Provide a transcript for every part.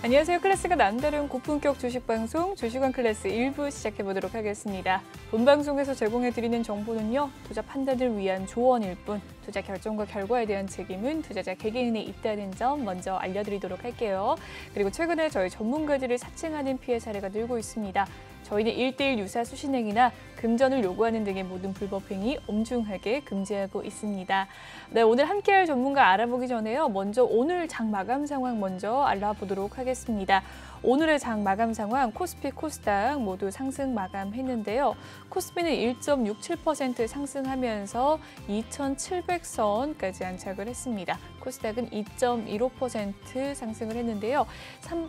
안녕하세요. 클래스가 남다른 고품격 주식방송 주식원 클래스 1부 시작해보도록 하겠습니다. 본방송에서 제공해드리는 정보는요, 투자 판단을 위한 조언일 뿐 투자 결정과 결과에 대한 책임은 투자자 개개인에 있다는 점 먼저 알려드리도록 할게요. 그리고 최근에 저희 전문가들을 사칭하는 피해 사례가 늘고 있습니다. 저희는 1:1 유사 수신행위나 금전을 요구하는 등의 모든 불법 행위 엄중하게 금지하고 있습니다. 네, 오늘 함께할 전문가 알아보기 전에요. 먼저 오늘 장 마감 상황 먼저 알아보도록 하겠습니다. 오늘의 장 마감 상황 코스피, 코스닥 모두 상승 마감했는데요. 코스피는 1.67% 상승하면서 2,700선까지 안착을 했습니다. 코스닥은 2.15% 상승을 했는데요.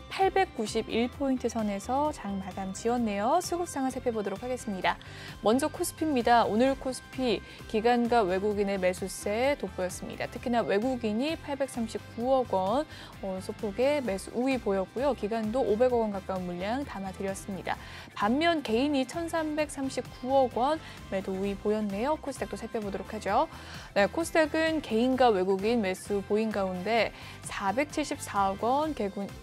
891포인트 선에서 장 마감 지었네요. 수급 상황 살펴보도록 하겠습니다. 먼저 코스피입니다. 오늘 코스피 기관과 외국인의 매수세 돋보였습니다. 특히나 외국인이 839억 원 소폭의 매수 우위 보였고요. 기관도 500억 원 가까운 물량 담아드렸습니다. 반면 개인이 1,339억 원 매도 우위 보였네요. 코스닥도 살펴보도록 하죠. 네, 코스닥은 개인과 외국인 매수 보인 가운데 474억 원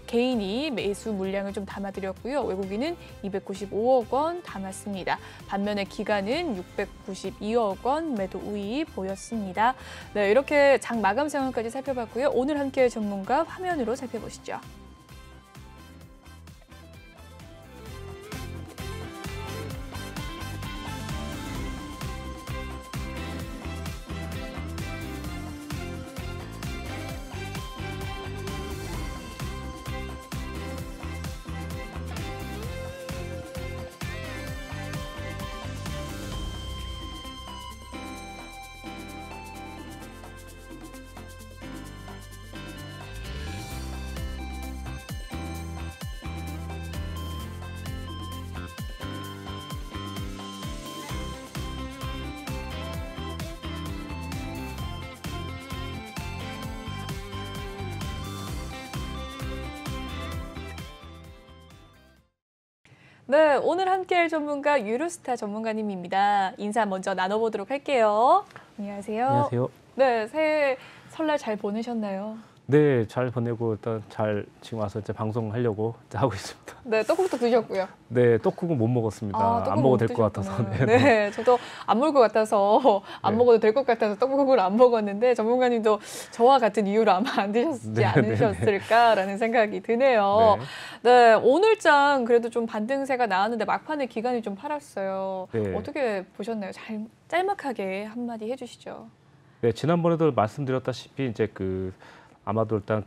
개인이 매수 물량을 좀 담아드렸고요. 외국인은 295억 원 담았습니다. 반면에 기관은 692억 원 매도 우위 보였습니다. 네, 이렇게 장 마감 상황까지 살펴봤고요. 오늘 함께할 전문가 화면으로 살펴보시죠. 네, 오늘 함께할 전문가 유로스타 전문가님입니다. 인사 먼저 나눠보도록 할게요. 안녕하세요. 안녕하세요. 네, 새해 설날 잘 보내셨나요? 네, 잘 보내고 일단 잘 지금 와서 이제 방송하려고 하고 있습니다. 네, 떡국도 드셨고요. 네, 떡국은 못 먹었습니다. 안 먹어도 될 것 같아서. 네, 저도 안 먹을 것 같아서 안 네. 먹어도 될 것 같아서 떡국을 안 먹었는데 전문가님도 저와 같은 이유로 아마 안 드셨지 않으셨을까라는 생각이 드네요. 네, 오늘 장 그래도 좀 반등세가 나왔는데 막판에 기관이 좀 팔았어요. 네. 어떻게 보셨나요? 짤막하게 한마디 해주시죠. 네, 지난번에도 말씀드렸다시피 이제 아마도 일단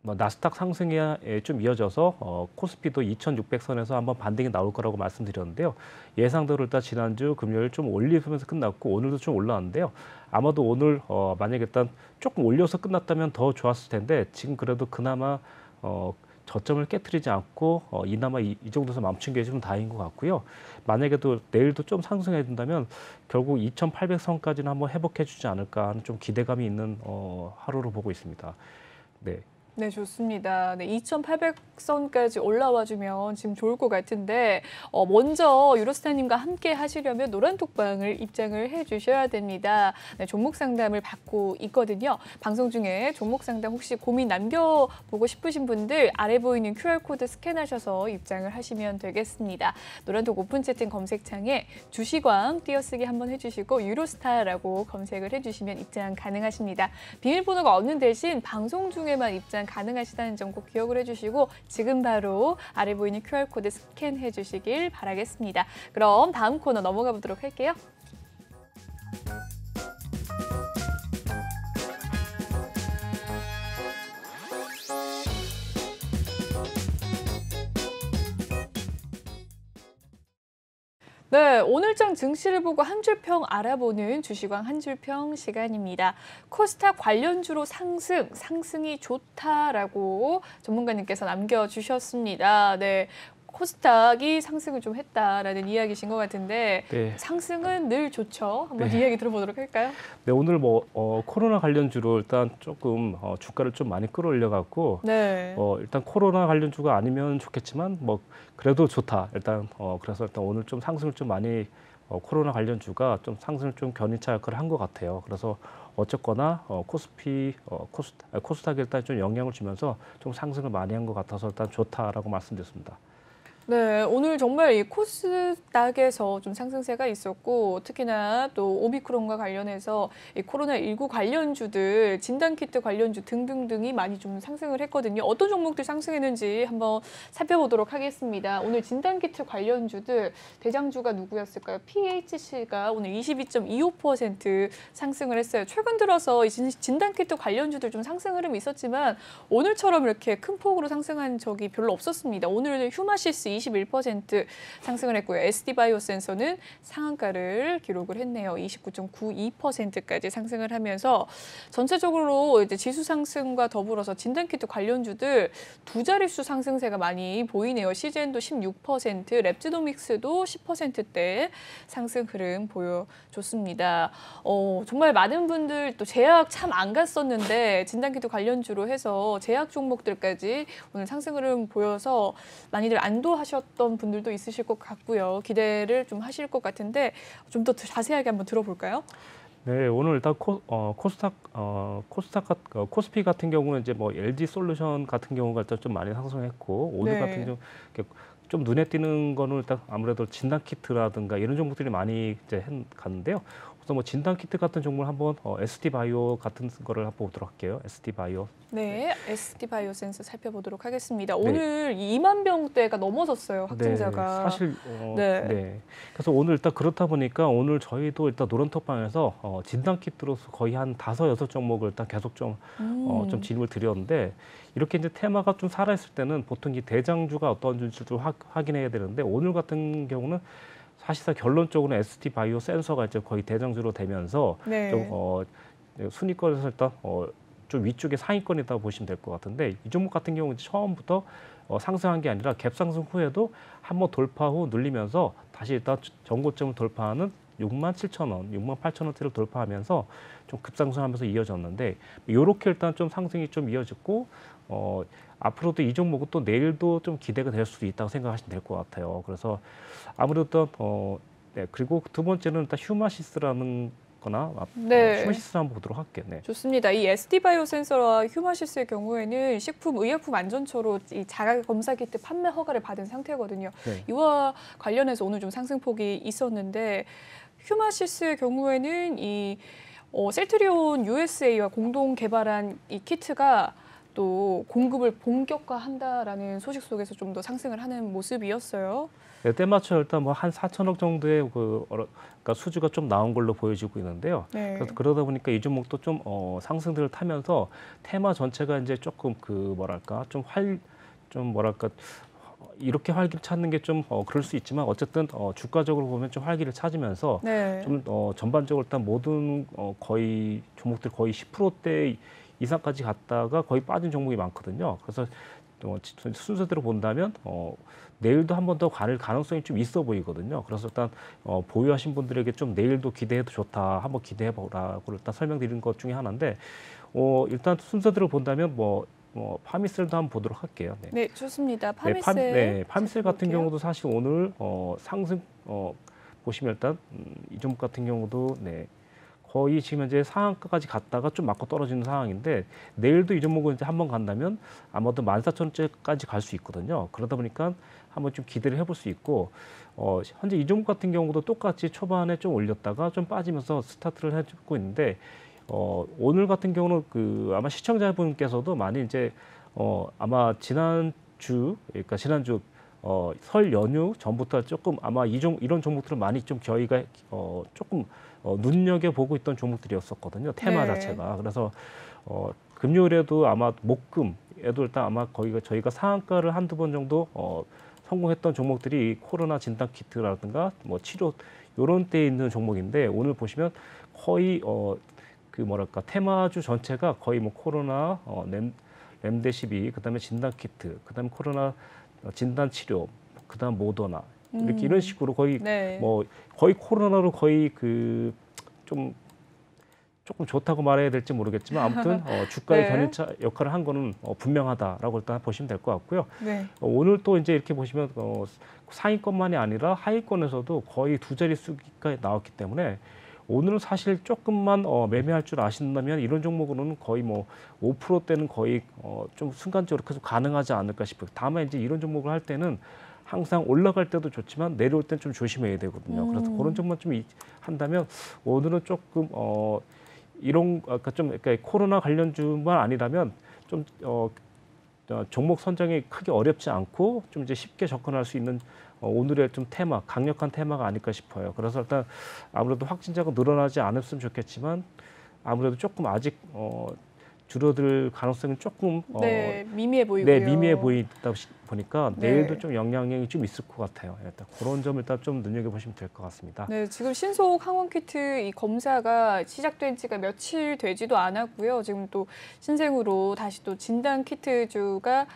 나스닥 상승에 좀 이어져서 코스피도 2,600선에서 한번 반등이 나올 거라고 말씀드렸는데요. 예상대로 일단 지난주 금요일 좀 올리면서 끝났고 오늘도 좀 올라왔는데요. 아마도 오늘 만약에 일단 조금 올려서 끝났다면 더 좋았을 텐데 지금 그래도 그나마 저점을 깨트리지 않고 이나마 이 정도에서 멈춘 게 좀 다행인 것 같고요. 만약에도 내일도 좀 상승해 준다면 결국 2,800선까지는 한번 회복해 주지 않을까 하는 좀 기대감이 있는 하루로 보고 있습니다. 네. 네, 좋습니다. 네, 2,800선까지 올라와주면 지금 좋을 것 같은데 먼저 유로스타님과 함께 하시려면 노란톡방을 입장을 해주셔야 됩니다. 네, 종목 상담을 받고 있거든요. 방송 중에 종목 상담 혹시 고민 남겨보고 싶으신 분들 아래 보이는 QR코드 스캔하셔서 입장을 하시면 되겠습니다. 노란톡 오픈 채팅 검색창에 주식왕 띄어쓰기 한번 해주시고 유로스타라고 검색을 해주시면 입장 가능하십니다. 비밀번호가 없는 대신 방송 중에만 입장 가능하시다는 점 꼭 기억을 해주시고 지금 바로 아래 보이는 QR코드 스캔해 주시길 바라겠습니다. 그럼 다음 코너 넘어가 보도록 할게요. 네, 오늘장 증시를 보고 한 줄평 알아보는 주식왕 한 줄평 시간입니다. 코스닥 관련주로 상승이 좋다라고 전문가님께서 남겨주셨습니다. 네, 코스닥이 상승을 좀 했다라는 이야기신 것 같은데 네. 상승은 늘 좋죠. 한번 이야기 들어보도록 할까요? 네, 오늘 코로나 관련주로 일단 조금 주가를 좀 많이 끌어올려갖고 네. 일단 코로나 관련주가 아니면 좋겠지만 그래도 좋다. 일단 그래서 일단 오늘 좀 상승을 좀 많이 코로나 관련주가 좀 상승을 좀 견인차익을 한 것 같아요. 그래서 어쨌거나 코스닥에 일단 좀 영향을 주면서 좀 상승을 많이 한 것 같아서 일단 좋다라고 말씀드렸습니다. 네, 오늘 정말 이 코스닥에서 좀 상승세가 있었고 특히나 또 오미크론과 관련해서 이 코로나19 관련주들, 진단키트 관련주 등등등이 많이 좀 상승을 했거든요. 어떤 종목들 상승했는지 한번 살펴보도록 하겠습니다. 오늘 진단키트 관련주들 대장주가 누구였을까요? PHC가 오늘 22.25% 상승을 했어요. 최근 들어서 이 진단키트 관련주들 좀 상승 흐름이 있었지만 오늘처럼 이렇게 큰 폭으로 상승한 적이 별로 없었습니다. 오늘 휴마시스 21% 상승을 했고요. SD바이오센서는 상한가를 기록을 했네요. 29.92%까지 상승을 하면서 전체적으로 이제 지수 상승과 더불어서 진단키트 관련주들 두 자릿수 상승세가 많이 보이네요. CGN도 16%, 랩지노믹스도 10%대 상승 흐름 보여줬습니다. 정말 많은 분들 또 제약 참 안 갔었는데 진단키트 관련주로 해서 제약 종목들까지 오늘 상승 흐름 보여서 많이들 안도하셨던 분들도 있으실 것 같고요. 기대를 좀 하실 것 같은데 좀 더 자세하게 한번 들어볼까요? 네, 오늘 일단 코스피 같은 경우는 이제 뭐 LG 솔루션 같은 경우가 일단 좀 많이 상승했고 오늘 네. 같은 경우 좀 눈에 띄는 거는 일단 아무래도 진단 키트라든가 이런 종목들이 많이 이제 갔는데요. 그래서 뭐 진단 키트 같은 종목을 한번 SD 바이오 같은 거를 한번 보도록 할게요. SD 바이오. 네, SD바이오센서 살펴보도록 하겠습니다. 네. 오늘 2만 병대가 넘어섰어요, 확진자가. 네, 사실 네. 네. 그래서 오늘 일단 그렇다 보니까 오늘 저희도 일단 노란톡방에서 진단 키트로서 거의 한 5, 6종목을 일단 계속 좀 질문을 드렸는데 이렇게 이제 테마가 좀 살아있을 때는 보통 이 대장주가 어떤 주인지를 확인해야 되는데 오늘 같은 경우는 사실상 결론적으로는 SD 바이오 센서가 이제 거의 대장주로 되면서 네. 좀 순위권에서 일단 좀 위쪽에 상위권이다 보시면 될 것 같은데 이 종목 같은 경우는 처음부터 상승한 게 아니라 갭 상승 후에도 한번 돌파 후 눌리면서 다시 일단 전고점을 돌파하는 67,000원, 68,000원대를 돌파하면서 좀 급상승하면서 이어졌는데 이렇게 일단 좀 상승이 좀 이어졌고 앞으로도 이 종목은 또 내일도 좀 기대가 될 수도 있다고 생각하시면 될 것 같아요. 그래서 아무래도 네, 그리고 두 번째는 일단 휴마시스라는 거나 네. 휴마시스를 한번 보도록 할게요. 네. 좋습니다. 이 SD바이오 센서와 휴마시스의 경우에는 식품의약품안전처로 이 자가 검사 키트 판매 허가를 받은 상태거든요. 네. 이와 관련해서 오늘 좀 상승폭이 있었는데 휴마시스의 경우에는 이 셀트리온 USA와 공동 개발한 이 키트가 또 공급을 본격화한다라는 소식 속에서 좀 더 상승을 하는 모습이었어요. 네, 때맞춰 일단 뭐 한 4천억 정도의 그러니까 수주가 좀 나온 걸로 보여지고 있는데요. 네. 그래서 그러다 보니까 이 종목도 좀 상승들을 타면서 테마 전체가 이제 조금 이렇게 활기를 찾는 게 좀 그럴 수 있지만 어쨌든 주가적으로 보면 좀 활기를 찾으면서 네. 좀 전반적으로 일단 모든 거의 종목들 거의 10%대 이상까지 갔다가 거의 빠진 종목이 많거든요. 그래서 순서대로 본다면 내일도 한 번 더 갈 가능성이 좀 있어 보이거든요. 그래서 일단 보유하신 분들에게 좀 내일도 기대해도 좋다, 한번 기대해보라고 일단 설명드린 것 중에 하나인데 일단 순서대로 본다면 파미셀도 한번 보도록 할게요. 네, 네, 좋습니다. 파미셀. 파미셀 같은 경우도 사실 오늘 상승 보시면 일단 이 종목 같은 경우도 네. 거의 지금 현재 상한가까지 갔다가 좀 맞고 떨어지는 상황인데 내일도 이 종목은 이제 한번 간다면 아마도 14,000원대까지 갈 수 있거든요. 그러다 보니까 한번 좀 기대를 해볼 수 있고 현재 이 종목 같은 경우도 똑같이 초반에 좀 올렸다가 좀 빠지면서 스타트를 해주고 있는데 오늘 같은 경우는 아마 시청자분께서도 많이 이제 아마 지난주 설 연휴 전부터 조금 아마 이런 종목들은 많이 좀 저희가 조금 눈여겨보고 있던 종목들이었었거든요. 테마 네. 자체가. 그래서 금요일에도 아마 목금에도 일단 아마 저희가 상한가를 한두 번 정도 성공했던 종목들이 코로나 진단 키트라든가 뭐 치료 요런 때에 있는 종목인데 오늘 보시면 거의 테마주 전체가 거의 뭐 코로나 렘데시비 그다음에 진단 키트 그다음에 코로나 진단 치료 그다음 모더나 이렇게 이런 식으로 거의 네. 거의 코로나로 거의 좀 조금 좋다고 말해야 될지 모르겠지만 아무튼 주가의 네. 견인차 역할을 한 거는 분명하다라고 일단 보시면 될 것 같고요. 네. 오늘 또 이제 이렇게 보시면 상위권만이 아니라 하위권에서도 거의 두 자릿수가 나왔기 때문에 오늘은 사실 조금만 매매할 줄 아신다면 이런 종목으로는 거의 뭐 5%대는 거의 좀 순간적으로 계속 가능하지 않을까 싶어요. 다만 이제 이런 종목을 할 때는 항상 올라갈 때도 좋지만 내려올 땐 좀 조심해야 되거든요. 그래서 그런 점만 좀 한다면 오늘은 조금 이런 그러니까 코로나 관련주만 아니라면 좀 종목 선정이 크게 어렵지 않고 좀 이제 쉽게 접근할 수 있는 오늘의 좀 테마, 강력한 테마가 아닐까 싶어요. 그래서 일단 아무래도 확진자가 늘어나지 않았으면 좋겠지만 아무래도 조금 아직 줄어들 가능성은 조금 네, 미미해 보이고요. 네, 미미해 보이다 보니까 네. 내일도 좀 영향이 좀 있을 것 같아요. 일단 그런 점 일단 좀 눈여겨보시면 될 것 같습니다. 네, 지금 신속 항원 키트 이 검사가 시작된 지가 며칠 되지도 않았고요. 지금 또 신생으로 다시 또 진단 키트주가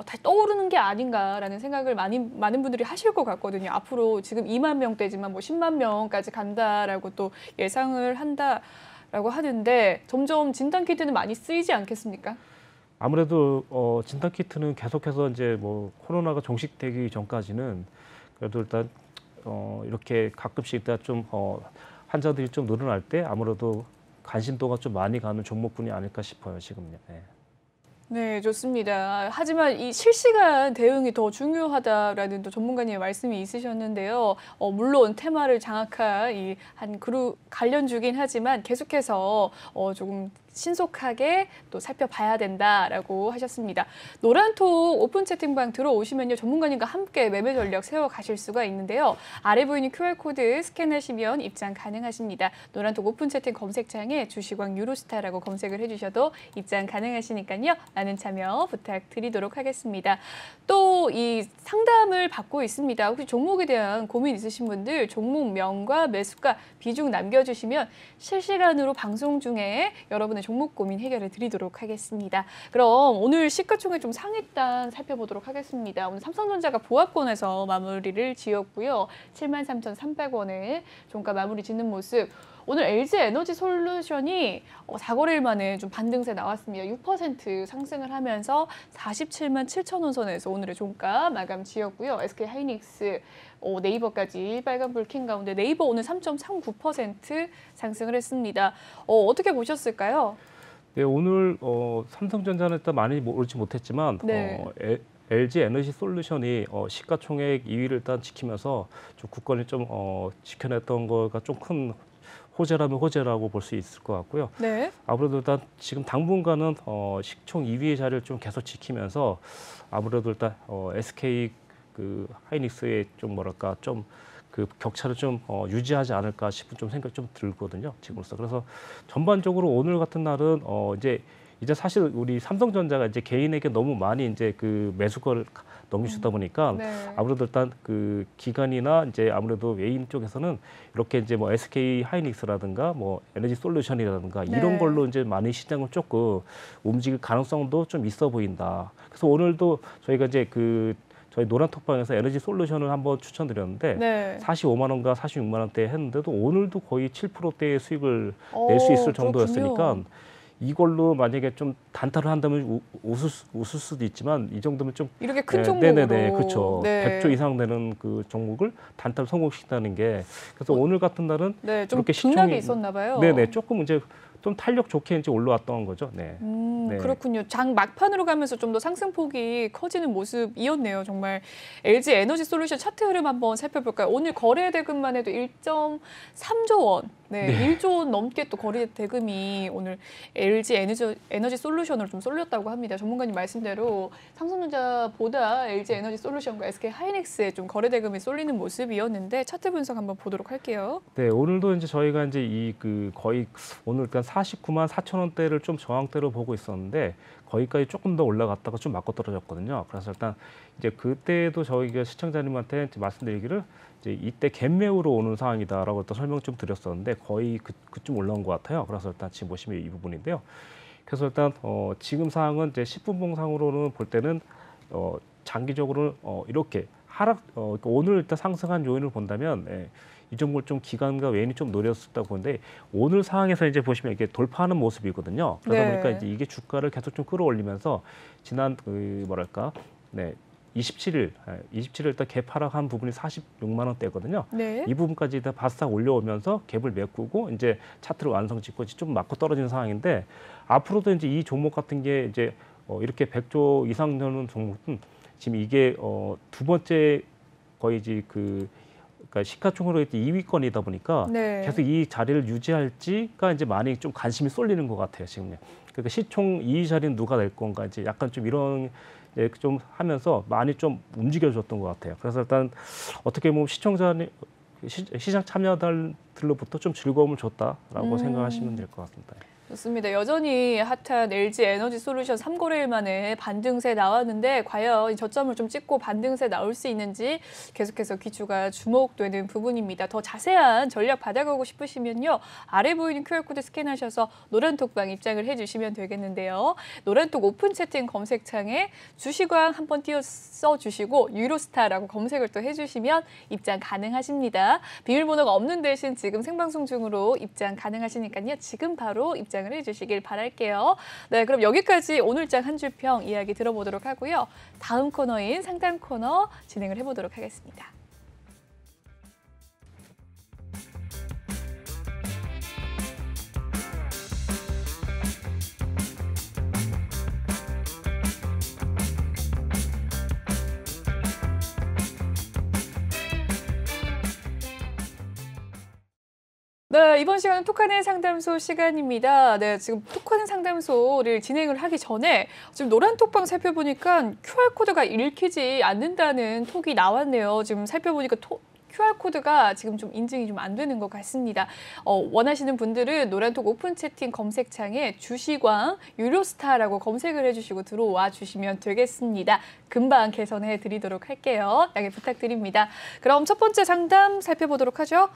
다시 떠오르는 게 아닌가라는 생각을 많은 분들이 하실 것 같거든요. 앞으로 지금 2만 명대지만 뭐 10만 명까지 간다라고 또 예상을 한다라고 하는데 점점 진단 키트는 많이 쓰이지 않겠습니까? 아무래도 진단 키트는 계속해서 이제 뭐 코로나가 종식되기 전까지는 그래도 일단 이렇게 가끔씩 일단 좀 환자들이 좀 늘어날 때 아무래도 관심도가 좀 많이 가는 종목군이 아닐까 싶어요, 지금요. 네. 네, 좋습니다. 하지만 이 실시간 대응이 더 중요하다라는 또 전문가님의 말씀이 있으셨는데요. 물론 테마를 장악한 한 그룹 관련주긴 하지만 계속해서 조금 신속하게 또 살펴봐야 된다라고 하셨습니다. 노란톡 오픈 채팅방 들어오시면요. 전문가님과 함께 매매 전략 세워가실 수가 있는데요. 아래 보이는 QR코드 스캔하시면 입장 가능하십니다. 노란톡 오픈 채팅 검색창에 주식왕 유로스타라고 검색을 해주셔도 입장 가능하시니까요. 많은 참여 부탁드리도록 하겠습니다. 또 이 상담을 받고 있습니다. 혹시 종목에 대한 고민 있으신 분들 종목명과 매수가 비중 남겨주시면 실시간으로 방송 중에 여러분의 종목 고민 해결해 드리도록 하겠습니다. 그럼 오늘 시가총액 좀 상위단 살펴보도록 하겠습니다. 오늘 삼성전자가 보합권에서 마무리를 지었고요. 73,300원에 종가 마무리 짓는 모습. 오늘 LG에너지솔루션이 4거래일 만에 좀 반등세 나왔습니다. 6% 상승을 하면서 47만 7천 원 선에서 오늘의 종가 마감 지었고요. SK하이닉스, 네이버까지 빨간불 킨 가운데 네이버 오늘 3.39% 상승을 했습니다. 어떻게 보셨을까요? 네, 오늘 삼성전자는 일단 많이 오르지 못했지만 네. LG 에너지 솔루션이 시가총액 2위를 일단 지키면서 좀 굳건히 좀 지켜냈던 거가 좀 큰 호재라면 호재라고 볼 수 있을 것 같고요. 네. 아무래도 일단 지금 당분간은 시총 2위의 자리를 좀 계속 지키면서 아무래도 일단 SK 그 하이닉스의 좀 뭐랄까 좀 그 격차를 좀 유지하지 않을까 싶은 좀 생각 좀 들거든요. 지금으로서. 그래서 전반적으로 오늘 같은 날은 이제 사실 우리 삼성전자가 이제 개인에게 너무 많이 이제 그 매수거를 넘기시다 보니까 네. 아무래도 일단 그 기관이나 이제 아무래도 외인 쪽에서는 이렇게 이제 뭐 SK 하이닉스라든가 뭐 에너지 솔루션이라든가 네. 이런 걸로 이제 많이 시장을 조금 움직일 가능성도 좀 있어 보인다. 그래서 오늘도 저희가 이제 저희 노란톡방에서 에너지 솔루션을 한번 추천드렸는데 네. 45만 원과 46만 원대 했는데도 오늘도 거의 7%대의 수익을 낼 수 있을 정도였으니까 그렇군요. 이걸로 만약에 좀 단타를 한다면 웃을 수도 있지만 이 정도면 좀 이렇게 큰 종목으로. 네네네 그렇죠. 네. 100조 이상 되는 그 종목을 단타로 성공시킨다는 게 그래서 오늘 같은 날은 네, 좀 이렇게 등락이 있었나 봐요. 네네 조금 이제 좀 탄력 좋게 이제 올라왔던 거죠. 네. 네. 그렇군요. 장 막판으로 가면서 좀 더 상승폭이 커지는 모습이었네요. 정말 LG 에너지 솔루션 차트 흐름 한번 살펴볼까요? 오늘 거래 대금만 해도 1.3조 원. 네, 네. 1조 원 넘게 또 거래 대금이 오늘 LG 에너지 솔루션으로 좀 쏠렸다고 합니다. 전문가님 말씀대로 삼성전자보다 LG 에너지 솔루션과 SK 하이닉스에 좀 거래 대금이 쏠리는 모습이었는데 차트 분석 한번 보도록 할게요. 네, 오늘도 이제 저희가 이제 거의 오늘 일단 49만 4천 원대를 좀 저항대로 보고 있었는데 거기까지 조금 더 올라갔다가 좀 맞고 떨어졌거든요. 그래서 일단 이제 그때도 저희가 시청자님한테 이제 말씀드리기를 이제 이때 갭매우로 오는 상황이다라고 또 설명 좀 드렸었는데 거의 그쯤 올라온 것 같아요. 그래서 일단 지금 보시면 이 부분인데요. 그래서 일단 지금 상황은 이제 10분봉상으로는 볼 때는 장기적으로 이렇게 하락 오늘 일단 상승한 요인을 본다면 이 종목을 좀 기관과 외인이 좀 노렸었다고 보는데 오늘 상황에서 이제 보시면 이게 돌파하는 모습이거든요. 그러다 네. 보니까 이제 이게 주가를 계속 좀 끌어올리면서 지난 그 뭐랄까, 네. 27일 일단 갭 하락한 부분이 46만 원대거든요. 네. 이 부분까지 다 바싹 올려오면서 갭을 메꾸고 이제 차트를 완성 짓고 좀 맞고 떨어지는 상황인데 앞으로도 이제 이 종목 같은 게 이제 이렇게 100조 이상 되는 종목은 지금 이게 두 번째 거의 이제 그러니까 시가총으로 2위권이다 보니까 네. 계속 이 자리를 유지할지가 이제 많이 좀 관심이 쏠리는 것 같아요 지금. 그러니까 시총 2위 자리는 누가 낼 건가 이제 약간 좀 이런 좀 하면서 많이 좀 움직여줬던 것 같아요. 그래서 일단 어떻게 보면 시장 참여자들로부터 좀 즐거움을 줬다라고 생각하시면 될 것 같습니다. 좋습니다. 여전히 핫한 LG 에너지 솔루션 3거래일 만에 반등세 나왔는데 과연 저점을 좀 찍고 반등세 나올 수 있는지 계속해서 귀추가 주목되는 부분입니다. 더 자세한 전략 받아가고 싶으시면요. 아래 보이는 QR코드 스캔하셔서 노란톡방 입장을 해주시면 되겠는데요. 노란톡 오픈 채팅 검색창에 주시광 한번 띄워 써주시고 유로스타라고 검색을 또 해주시면 입장 가능하십니다. 비밀번호가 없는 대신 지금 생방송 중으로 입장 가능하시니까요. 지금 바로 입장을 해주시길 바랄게요. 네, 그럼 여기까지 오늘장 한 줄평 이야기 들어보도록 하고요. 다음 코너인 상담 코너 진행을 해보도록 하겠습니다. 네, 이번 시간은 톡하는 상담소 시간입니다. 네, 지금 톡하는 상담소를 진행을 하기 전에 지금 노란 톡방 살펴보니까 QR코드가 읽히지 않는다는 톡이 나왔네요. 지금 살펴보니까 QR코드가 지금 좀 인증이 좀 안 되는 것 같습니다. 원하시는 분들은 노란톡 오픈 채팅 검색창에 주시광 유료스타라고 검색을 해주시고 들어와 주시면 되겠습니다. 금방 개선해 드리도록 할게요. 양해 부탁드립니다. 그럼 첫 번째 상담 살펴보도록 하죠.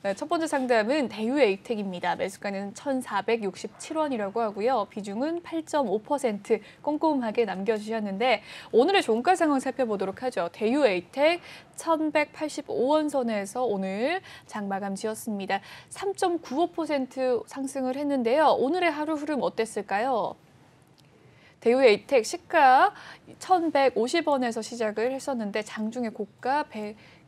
네, 첫 번째 상담은 대유에이텍입니다. 매수가는 1,467원이라고 하고요. 비중은 8.5% 꼼꼼하게 남겨주셨는데 오늘의 종가 상황 살펴보도록 하죠. 대유에이텍 1,185원 선에서 오늘 장 마감 지었습니다. 3.95% 상승을 했는데요. 오늘의 하루 흐름 어땠을까요? 대유에이텍 시가 1,150원에서 시작을 했었는데 장중에 고가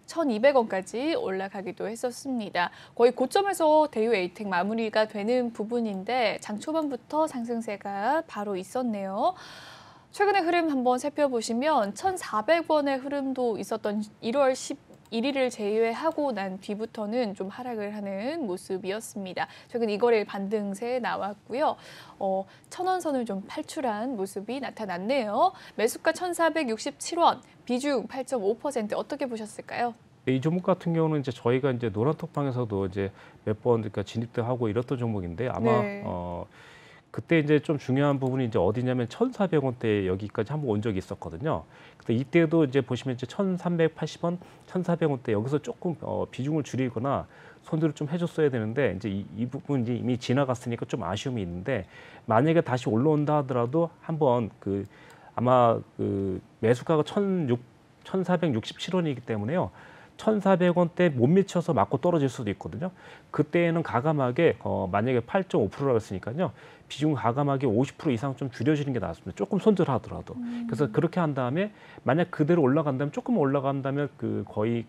1,200원까지 올라가기도 했었습니다. 거의 고점에서 대유에이텍 마무리가 되는 부분인데 장 초반부터 상승세가 바로 있었네요. 최근의 흐름 한번 살펴보시면 1,400원의 흐름도 있었던 1월 11일을 제외하고 난 뒤부터는 좀 하락을 하는 모습이었습니다. 최근 이 거래일 반등세 나왔고요. 1,000원 선을 좀 탈출한 모습이 나타났네요. 매수가 1,467원, 비중 8.5% 어떻게 보셨을까요? 이 종목 같은 경우는 이제 저희가 이제 노란톡방에서도 이제 몇 번 그러니까 진입도 하고 이랬던 종목인데 아마 네. 그때 이제 좀 중요한 부분이 이제 어디냐면 1,400원대 여기까지 한번 온 적이 있었거든요. 근데 이때도 이제 보시면 이제 1,380원, 1,400원대 여기서 조금 비중을 줄이거나 손들을 좀 해줬어야 되는데 이제 이 부분이 이미 지나갔으니까 좀 아쉬움이 있는데 만약에 다시 올라온다 하더라도 한번 아마 매수가가 1,467원이기 때문에요. 1,400원대 못 미쳐서 맞고 떨어질 수도 있거든요. 그때는 가감하게 만약에 8.5%라고 했으니까요. 비중 가감하게 50% 이상 좀 줄여주는 게 낫습니다. 조금 손절하더라도. 그래서 그렇게 한 다음에 만약 그대로 올라간다면 조금 올라간다면 거의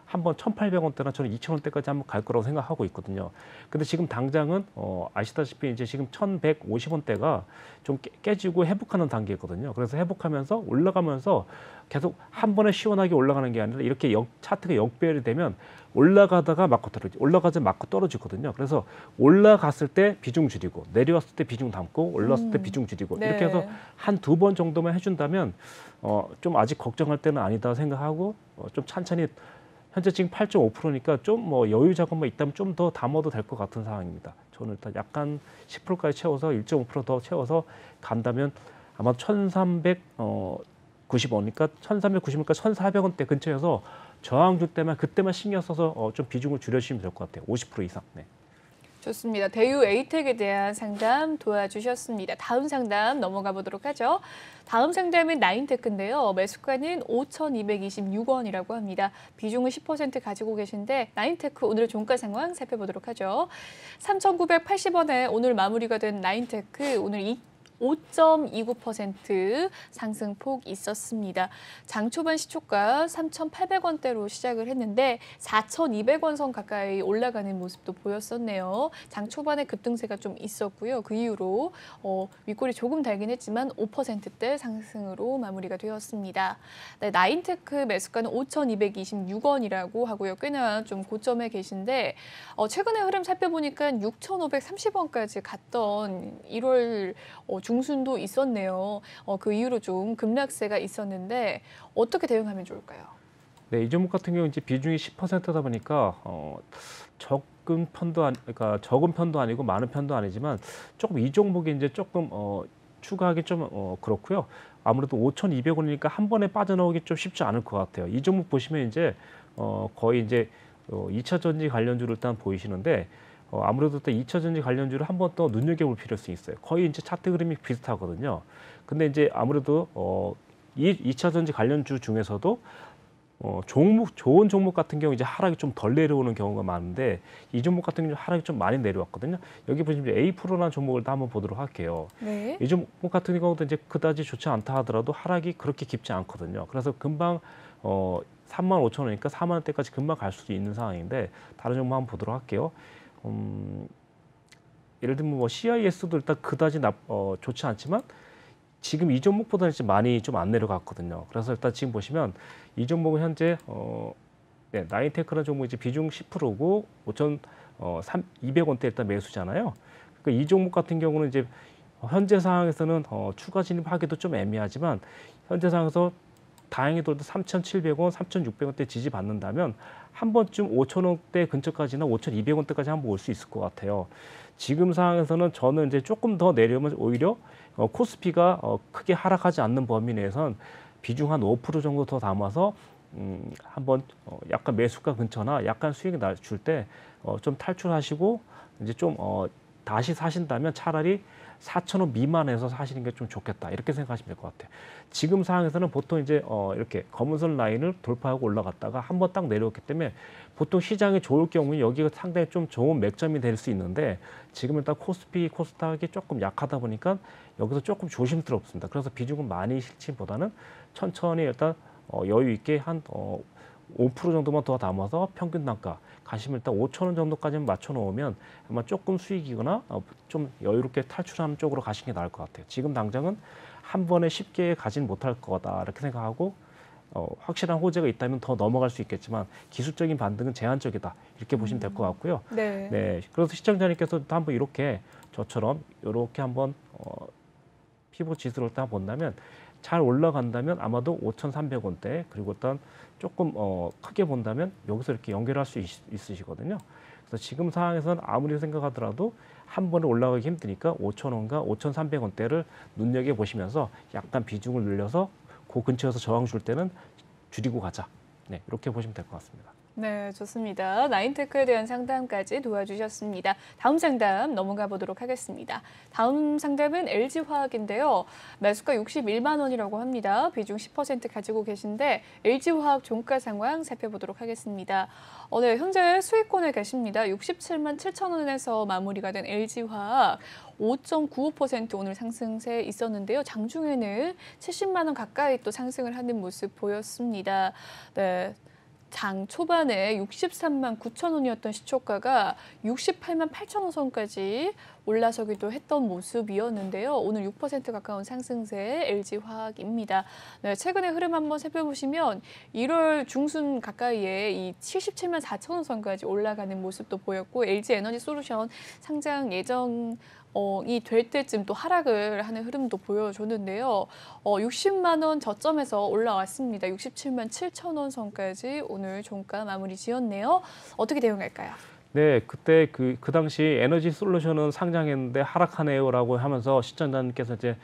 한번 1,800원대나 저는 2,000원대까지 한번 갈 거라고 생각하고 있거든요. 근데 지금 당장은 아시다시피 이제 지금 1,150원대가 좀 깨지고 회복하는 단계거든요. 그래서 회복하면서 올라가면서 계속 한 번에 시원하게 올라가는 게 아니라 이렇게 차트가 역배열이 되면 올라가다가 맞고 떨어지고 올라가자 맞고 떨어지거든요. 그래서 올라갔을 때 비중 줄이고 내려왔을 때 비중 담고 올라왔을 때 비중 줄이고 네. 이렇게 해서 한 두 번 정도만 해준다면 좀 아직 걱정할 때는 아니다 생각하고 좀 천천히 현재 지금 8.5%니까 좀 여유 자금만 있다면 좀 더 담아도 될 것 같은 상황입니다. 저는 일단 약간 10%까지 채워서 1.5% 더 채워서 간다면 아마 1,390원이니까 1,390원이니까 1,400원대 근처에서 저항줄 때만 그때만 신경 써서 좀 비중을 줄여주시면 될 것 같아요. 50% 이상. 네. 좋습니다. 대유 에이텍에 대한 상담 도와주셨습니다. 다음 상담 넘어가 보도록 하죠. 다음 상담은 나인테크인데요. 매수가는 5,226원이라고 합니다. 비중은 10% 가지고 계신데 나인테크 오늘의 종가 상황 살펴보도록 하죠. 3,980원에 오늘 마무리가 된 나인테크 오늘 5.29% 상승폭 있었습니다. 장 초반 시초가 3,800원대로 시작을 했는데 4,200원 선 가까이 올라가는 모습도 보였었네요. 장 초반에 급등세가 좀 있었고요. 그 이후로 윗골이 조금 달긴 했지만 5%대 상승으로 마무리가 되었습니다. 네, 나인테크 매수가는 5,226원이라고 하고요. 꽤나 좀 고점에 계신데 최근의 흐름 살펴보니까 6,530원까지 갔던 1월 중순도 있었네요. 그 이후로 좀 급락세가 있었는데 어떻게 대응하면 좋을까요? 네, 이 종목 같은 경우 이제 비중이 10%다 보니까 적은 편도 그러니까 적은 편도 아니고 많은 편도 아니지만 조금 이 종목이 이제 조금 추가하기 좀 그렇고요. 아무래도 5,200원이니까 한 번에 빠져나오기 좀 쉽지 않을 것 같아요. 이 종목 보시면 이제 거의 이제 2차 전지 관련주를 일단 보이시는데 아무래도 또 2차 전지 관련주를 한 번 더 눈여겨볼 필요성이 있어요. 거의 이제 차트 그림이 비슷하거든요. 근데 이제 아무래도 이 2차 전지 관련주 중에서도 좋은 종목 같은 경우 이제 하락이 좀 덜 내려오는 경우가 많은데 이 종목 같은 경우 하락이 좀 많이 내려왔거든요. 여기 보시면 A 프로라는 종목을 또 한번 보도록 할게요. 네. 이 종목 같은 경우도 이제 그다지 좋지 않다 하더라도 하락이 그렇게 깊지 않거든요. 그래서 금방 35,000원이니까 4만 원대까지 금방 갈 수도 있는 상황인데 다른 종목 한번 보도록 할게요. 예를 들면 뭐 CIS도 일단 그다지 좋지 않지만 지금 이 종목보다는 이제 많이 좀 안 내려갔거든요. 그래서 일단 지금 보시면 이 종목은 현재 네, 나인테크라는 종목 이제 비중 10%고 5,200원대 일단 매수잖아요. 그러니까 이 종목 같은 경우는 이제 현재 상황에서는 추가 진입하기도 좀 애매하지만 현재 상황에서 다행히도 3,700원, 3,600원대 지지받는다면 한 번쯤 5,000원대 근처까지나 5,200원대까지 한번 올 수 있을 것 같아요. 지금 상황에서는 저는 이제 조금 더 내려오면 오히려 코스피가 크게 하락하지 않는 범위 내에선 비중 한 5% 정도 더 담아서 한번 약간 매수가 근처나 약간 수익이 줄 때 좀 탈출하시고 이제 좀 다시 사신다면 차라리 4,000원 미만에서 사시는 게 좀 좋겠다 이렇게 생각하시면 될 것 같아요. 지금 상황에서는 보통 이제 이렇게 검은선 라인을 돌파하고 올라갔다가 한번 딱 내려왔기 때문에 보통 시장이 좋을 경우에 여기가 상당히 좀 좋은 맥점이 될 수 있는데 지금 일단 코스피, 코스닥이 조금 약하다 보니까 여기서 조금 조심스럽습니다. 그래서 비중은 많이 실지보다는 천천히 일단 여유 있게 한 5% 정도만 더 담아서 평균 단가 가시면 일단 5,000원 정도까지만 맞춰 놓으면 아마 조금 수익이거나 좀 여유롭게 탈출하는 쪽으로 가시는 게 나을 것 같아요. 지금 당장은 한 번에 쉽게 가진 못할 거다 이렇게 생각하고 확실한 호재가 있다면 더 넘어갈 수 있겠지만 기술적인 반등은 제한적이다 이렇게 보시면 될 것 같고요. 네. 네, 그래서 시청자님께서도 한번 이렇게 저처럼 이렇게 한번 피보 지수를 딱 본다면 잘 올라간다면 아마도 5,300원대 그리고 일단 조금 크게 본다면 여기서 이렇게 연결할 수 있으시거든요. 그래서 지금 상황에서는 아무리 생각하더라도 한 번에 올라가기 힘드니까 5,000원과 5,300원대를 눈여겨 보시면서 약간 비중을 늘려서 그 근처에서 저항 줄 때는 줄이고 가자. 네, 이렇게 보시면 될 것 같습니다. 네, 좋습니다. 나인테크에 대한 상담까지 도와주셨습니다. 다음 상담 넘어가 보도록 하겠습니다. 다음 상담은 LG화학인데요. 매수가 61만 원이라고 합니다. 비중 10% 가지고 계신데 LG화학 종가 상황 살펴보도록 하겠습니다. 네, 현재 수익권에 계십니다. 67만 7천 원에서 마무리가 된 LG화학 5.95% 오늘 상승세 있었는데요. 장중에는 70만 원 가까이 또 상승을 하는 모습 보였습니다. 네. 장 초반에 63만 9천 원이었던 시초가가 68만 8천 원 선까지 올라서기도 했던 모습이었는데요. 오늘 6% 가까운 상승세의 LG화학입니다. 네, 최근의 흐름 한번 살펴보시면 1월 중순 가까이에 이 77만 4천 원 선까지 올라가는 모습도 보였고 LG에너지솔루션 상장 예정 이 될 때쯤 또 하락을 하는 흐름도 보여줬는데요. 60만 원 저점에서 올라왔습니다. 67만 7천 원 선까지 오늘 종가 마무리 지었네요. 어떻게 대응할까요? 네, 그때 그 당시 에너지 솔루션은 상장했는데 하락하네요라고 하면서 시청자님께서 이제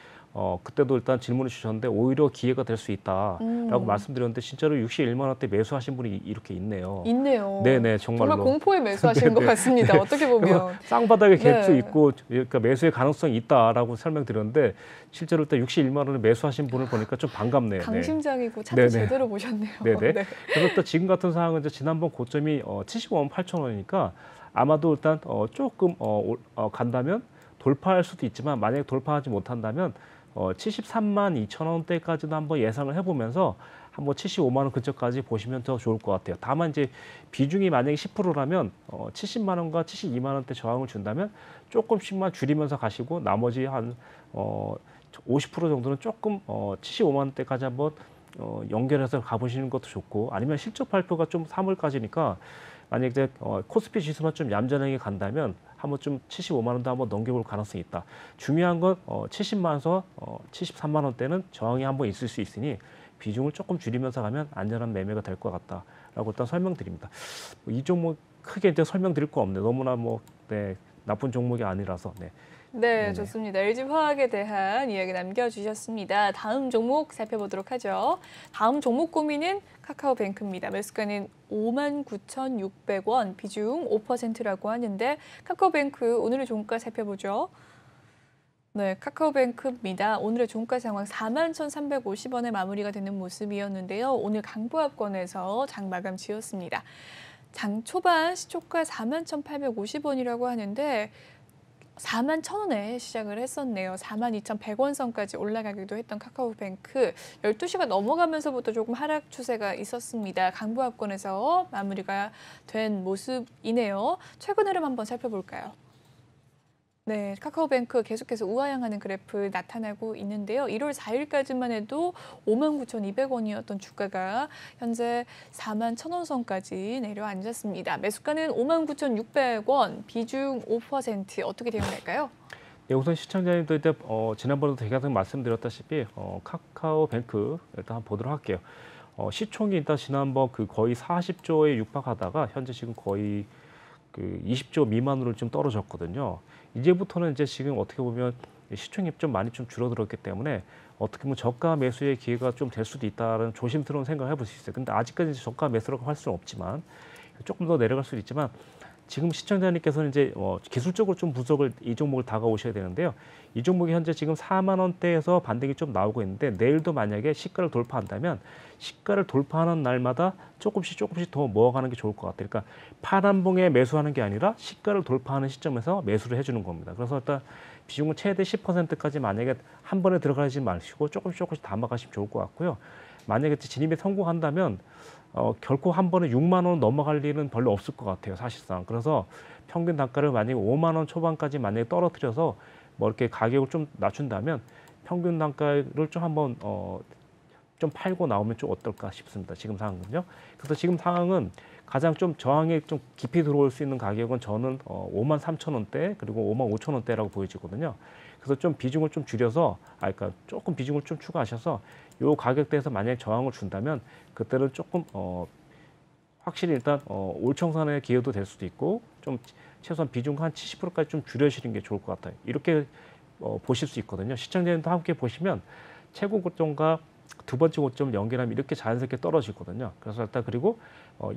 그때도 일단 질문을 주셨는데 오히려 기회가 될 수 있다라고 말씀드렸는데 진짜로 61만 원대 매수하신 분이 이렇게 있네요. 있네요. 네네, 정말로. 정말 공포에 매수하시는 것 같습니다. 어떻게 보면. 쌍바닥에 갭도 네. 있고 그러니까 매수의 가능성이 있다라고 설명드렸는데 실제로 일단 61만 원에 매수하신 분을 보니까 좀 반갑네요. 강심장이고 차트 네네. 제대로 보셨네요. 네네. 네. 그래서 또 지금 같은 상황은 이제 지난번 고점이 75만 8천 원이니까 아마도 일단 조금 간다면 돌파할 수도 있지만 만약에 돌파하지 못한다면 73만 2천 원대까지도 한번 예상을 해보면서 한번 75만 원 근처까지 보시면 더 좋을 것 같아요. 다만 이제 비중이 만약에 10%라면 70만 원과 72만 원대 저항을 준다면 조금씩만 줄이면서 가시고 나머지 한 50% 정도는 조금 75만 원대까지 한번 연결해서 가보시는 것도 좋고 아니면 실적 발표가 좀 3월까지니까 만약에 이제 코스피 지수만 좀 얌전하게 간다면 한번 좀 75만 원도 한번 넘겨볼 가능성이 있다. 중요한 건 70만 원에서 73만 원대는 저항이 한번 있을 수 있으니 비중을 조금 줄이면서 가면 안전한 매매가 될 것 같다라고 일단 설명드립니다. 이 종목 크게 이제 설명드릴 거 없네. 너무나 나쁜 종목이 아니라서. 네. 네, 네네. 좋습니다. LG화학에 대한 이야기 남겨주셨습니다. 다음 종목 살펴보도록 하죠. 다음 종목 고민은 카카오뱅크입니다. 매수가는 59,600원, 비중 5%라고 하는데 카카오뱅크 오늘의 종가 살펴보죠. 네, 카카오뱅크입니다. 오늘의 종가 상황 41,350원에 마무리가 되는 모습이었는데요. 오늘 강보합권에서 장 마감 지었습니다. 장 초반 시초가 41,850원이라고 하는데 41,000원에 시작을 했었네요. 42,100원 선까지 올라가기도 했던 카카오뱅크 12시가 넘어가면서부터 조금 하락 추세가 있었습니다. 강보합권에서 마무리가 된 모습이네요. 최근 흐름 한번 살펴볼까요? 네, 카카오뱅크 계속해서 우하향하는 그래프 나타나고 있는데요. 1월 4일까지만 해도 59,200원이었던 주가가 현재 41,000원 선까지 내려앉았습니다. 매수가는 59,600원, 비중 5%. 어떻게 대응할까요? 네, 우선 시청자님도 이제 지난번에도 계속 말씀드렸다시피 카카오뱅크 일단 한번 보도록 할게요. 시총이 일단 지난번 거의 40조에 육박하다가 현재 지금 거의 20조 미만으로 좀 떨어졌거든요. 이제부터는 이제 지금 어떻게 보면 시총이 좀 많이 좀 줄어들었기 때문에 어떻게 보면 저가 매수의 기회가 좀 될 수도 있다는 조심스러운 생각을 해볼 수 있어요. 근데 아직까지 저가 매수라고 할 수는 없지만 조금 더 내려갈 수도 있지만 지금 시청자님께서는 이제 기술적으로 좀 분석을 이 종목을 다가오셔야 되는데요. 이 종목이 현재 지금 4만 원대에서 반등이 좀 나오고 있는데 내일도 만약에 시가를 돌파한다면 시가를 돌파하는 날마다 조금씩 더 모아가는 게 좋을 것 같아요. 그러니까 파란봉에 매수하는 게 아니라 시가를 돌파하는 시점에서 매수를 해주는 겁니다. 그래서 일단 비중은 최대 10%까지 만약에 한 번에 들어가지 마시고 조금씩 담아가시면 좋을 것 같고요. 만약에 진입에 성공한다면 결코 한 번에 6만 원 넘어갈 일은 별로 없을 것 같아요, 사실상. 그래서 평균 단가를 만약에 5만 원 초반까지 만약에 떨어뜨려서 이렇게 가격을 좀 낮춘다면 평균 단가를 좀 한번 좀 팔고 나오면 좀 어떨까 싶습니다. 지금 상황은요. 그래서 지금 상황은 가장 좀 저항에 좀 깊이 들어올 수 있는 가격은 저는 5만 3천 원대 그리고 5만 5천 원대라고 보여지거든요. 그래서 좀 비중을 좀 줄여서 그러니까 조금 비중을 좀 추가하셔서 요 가격대에서 만약에 저항을 준다면 그때는 조금 확실히 일단 올청산의 기회도 될 수도 있고 좀 최소한 비중 한 70%까지 좀 줄여시는 게 좋을 것 같아요. 이렇게 보실 수 있거든요. 시청자님도 함께 보시면 최고 고점과 두 번째 고점 연결하면 이렇게 자연스럽게 떨어지거든요. 그래서 일단 그리고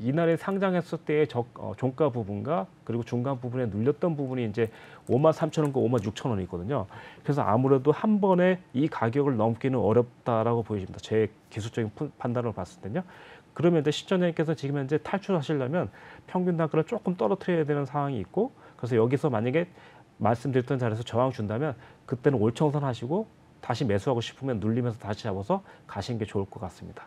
이날에 상장했을 때의 종가 부분과 그리고 중간 부분에 눌렸던 부분이 이제 5만 3천 원과 5만 6천 원이거든요. 그래서 아무래도 한 번에 이 가격을 넘기는 어렵다라고 보여집니다. 제 기술적인 판단을 봤을 때요. 그러면 이제 시청자님께서 지금 현재 탈출하시려면 평균 단가를 조금 떨어뜨려야 되는 상황이 있고 그래서 여기서 만약에 말씀드렸던 자리에서 저항 준다면 그때는 올청산 하시고 다시 매수하고 싶으면 눌리면서 다시 잡아서 가시는 게 좋을 것 같습니다.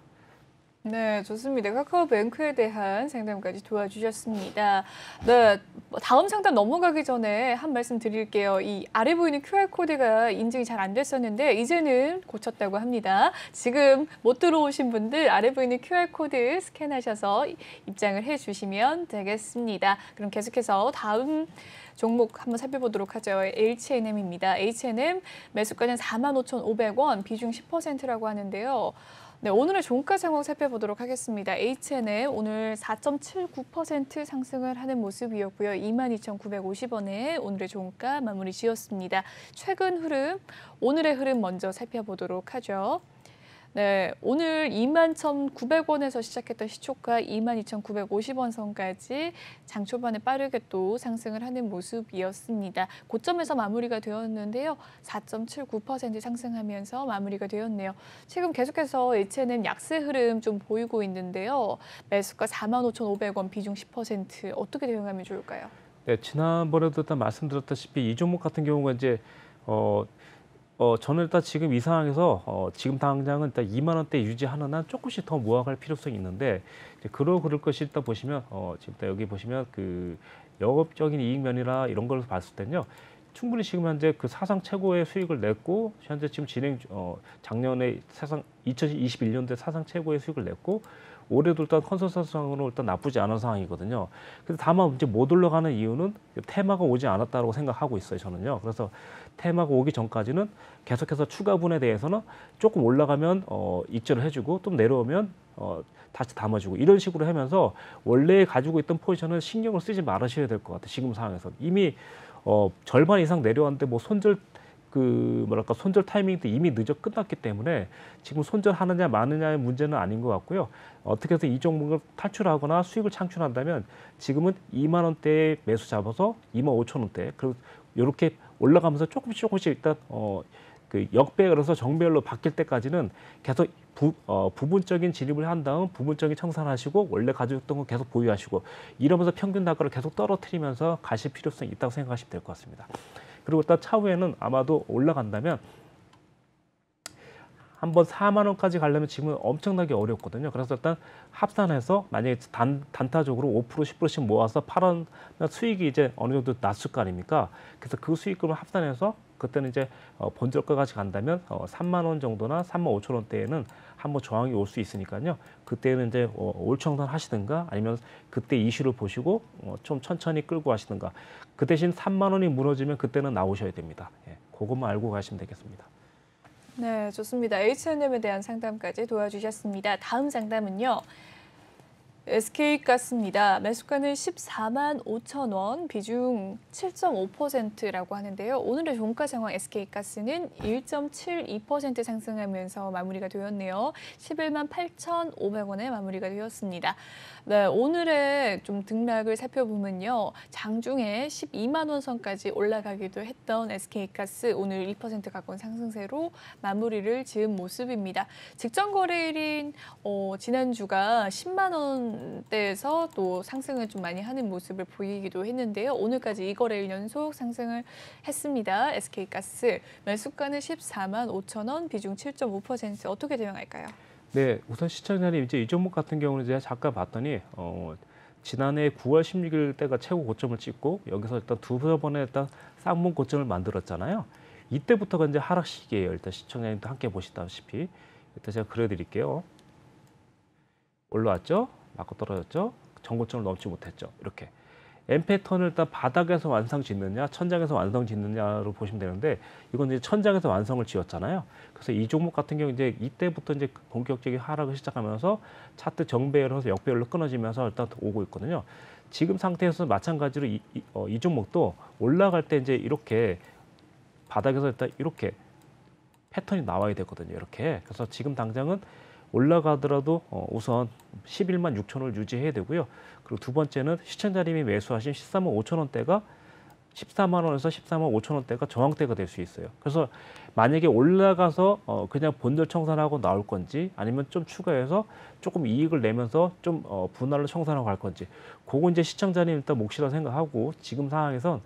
네, 좋습니다. 카카오뱅크에 대한 상담까지 도와주셨습니다. 네, 다음 상담 넘어가기 전에 한 말씀 드릴게요. 이 아래 보이는 QR코드가 인증이 잘 안 됐었는데 이제는 고쳤다고 합니다. 지금 못 들어오신 분들 아래 보이는 QR코드 스캔하셔서 입장을 해주시면 되겠습니다. 그럼 계속해서 다음 종목 한번 살펴보도록 하죠. H&M입니다. H&M 매수가는 45,500원, 비중 10%라고 하는데요. 네, 오늘의 종가 상황 살펴보도록 하겠습니다. H&M 오늘 4.79% 상승을 하는 모습이었고요. 22,950원에 오늘의 종가 마무리 지었습니다. 최근 흐름, 오늘의 흐름 먼저 살펴보도록 하죠. 네, 오늘 21,900원에서 시작했던 시초가 22,950원 선까지 장 초반에 빠르게 또 상승을 하는 모습이었습니다. 고점에서 마무리가 되었는데요. 4.79% 상승하면서 마무리가 되었네요. 지금 계속해서 H&M 약세 흐름 좀 보이고 있는데요. 매수가 45,500원, 비중 10% 어떻게 대응하면 좋을까요? 네, 지난번에도 일단 말씀드렸다시피 이 종목 같은 경우가 이제 저는 일단 지금 이 상황에서 지금 당장은 일단 2만 원대 유지하는 한 조금씩 더 모아갈 필요성이 있는데 이제 그럴 것이 일단 보시면 지금 일단 여기 보시면 그 영업적인 이익면이나 이런 걸 봤을 때는요. 충분히 지금 현재 그 사상 최고의 수익을 냈고 현재 지금 작년에 사상 2021년도에 사상 최고의 수익을 냈고 올해도 일단 컨센서스상으로 일단 나쁘지 않은 상황이거든요. 근데 다만 이제 못 올라가는 이유는 테마가 오지 않았다고 생각하고 있어요, 저는요. 그래서 테마가 오기 전까지는 계속해서 추가분에 대해서는 조금 올라가면 익절을 해주고 또 내려오면 다시 담아주고 이런 식으로 하면서 원래 가지고 있던 포지션을 신경을 쓰지 말으셔야 될 것 같아요. 지금 상황에서 이미 절반 이상 내려왔는데 뭐 손절 손절 타이밍도 이미 늦어 끝났기 때문에 지금 손절하느냐 마느냐의 문제는 아닌 것 같고요. 어떻게 해서 이 종목을 탈출하거나 수익을 창출한다면 지금은 2만 원대에 매수 잡아서 2만 5천 원대 그리고 이렇게 올라가면서 조금씩 일단 그 역배열에서 정배열로 바뀔 때까지는 계속 부분적인 진입을 한 다음 부분적인 청산하시고 원래 가지고 있던 거 계속 보유하시고 이러면서 평균 단가를 계속 떨어뜨리면서 가실 필요성이 있다고 생각하시면 될 것 같습니다. 그리고 일단 차후에는 아마도 올라간다면 한번 4만 원까지 가려면 지금은 엄청나게 어렵거든요. 그래서 일단 합산해서 만약에 단타적으로 5% 10%씩 모아서 팔면 수익이 이제 어느 정도 났을 거 아닙니까? 그래서 그 수익금을 합산해서 그때는 이제 본저가까지 간다면 3만 원 정도나 3만 5천 원대에는 한번 저항이 올 수 있으니까요. 그때는 이제 올청산 하시든가 아니면 그때 이슈를 보시고 좀 천천히 끌고 가시든가. 그 대신 3만 원이 무너지면 그때는 나오셔야 됩니다. 예, 그것만 알고 가시면 되겠습니다. 네, 좋습니다. H&M에 대한 상담까지 도와주셨습니다. 다음 상담은요. SK가스입니다. 매수가는 14만 5천 원, 비중 7.5%라고 하는데요. 오늘의 종가 상황 SK가스는 1.72% 상승하면서 마무리가 되었네요. 11만 8,500원에 마무리가 되었습니다. 네, 오늘의 좀 등락을 살펴보면요. 장중에 12만 원 선까지 올라가기도 했던 SK가스 오늘 2% 가까운 상승세로 마무리를 지은 모습입니다. 직전 거래일인 지난주가 10만 원대에서 또 상승을 좀 많이 하는 모습을 보이기도 했는데요. 오늘까지 2거래일 연속 상승을 했습니다. SK가스 매수가는 14만 5천 원, 비중 7.5% 어떻게 대응할까요? 네, 우선 시청자님 이제 이 종목 같은 경우는 제가 잠깐 봤더니 지난해 9월 16일 때가 최고 고점을 찍고 여기서 일단 두 번에 일단 쌍봉 고점을 만들었잖아요. 이때부터가 이제 하락 시기예요. 일단 시청자님도 함께 보시다시피 일단 제가 그려드릴게요. 올라왔죠? 맞고 떨어졌죠? 전고점을 넘지 못했죠. 이렇게 M 패턴을 일단 바닥에서 완성 짓느냐, 천장에서 완성 짓느냐로 보시면 되는데 이건 이제 천장에서 완성을 지었잖아요. 그래서 이 종목 같은 경우 이제 이때부터 이제 본격적인 하락을 시작하면서 차트 정배열에서 역배열로 끊어지면서 일단 오고 있거든요. 지금 상태에서 마찬가지로 이 종목도 올라갈 때 이제 이렇게 바닥에서 일단 이렇게 패턴이 나와야 되거든요. 이렇게. 그래서 지금 당장은 올라가더라도 우선 11만 6천 원을 유지해야 되고요. 그리고 두 번째는 시청자님이 매수하신 13만 5천 원대가 14만 원에서 14만 5천 원대가 저항대가 될 수 있어요. 그래서 만약에 올라가서 그냥 본절 청산하고 나올 건지 아니면 좀 추가해서 조금 이익을 내면서 좀 분할로 청산하고 갈 건지 그건 이제 시청자님 일단 몫이라고 생각하고 지금 상황에선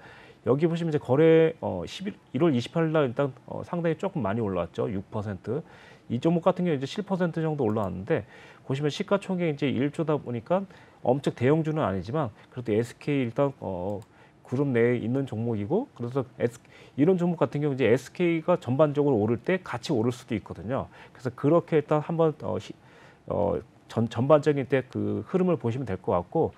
여기 보시면 이제 거래 1월 28일 날 일단 상당히 조금 많이 올라왔죠. 6%. 이 종목 같은 경우 이제 7% 정도 올라왔는데 보시면 시가총액이 이제 1조다 보니까 엄청 대형주는 아니지만 그래도 SK 일단 그룹 내에 있는 종목이고 그래서 이런 종목 같은 경우 이제 SK가 전반적으로 오를 때 같이 오를 수도 있거든요. 그래서 그렇게 일단 한번 전반적인 때 그 흐름을 보시면 될 것 같고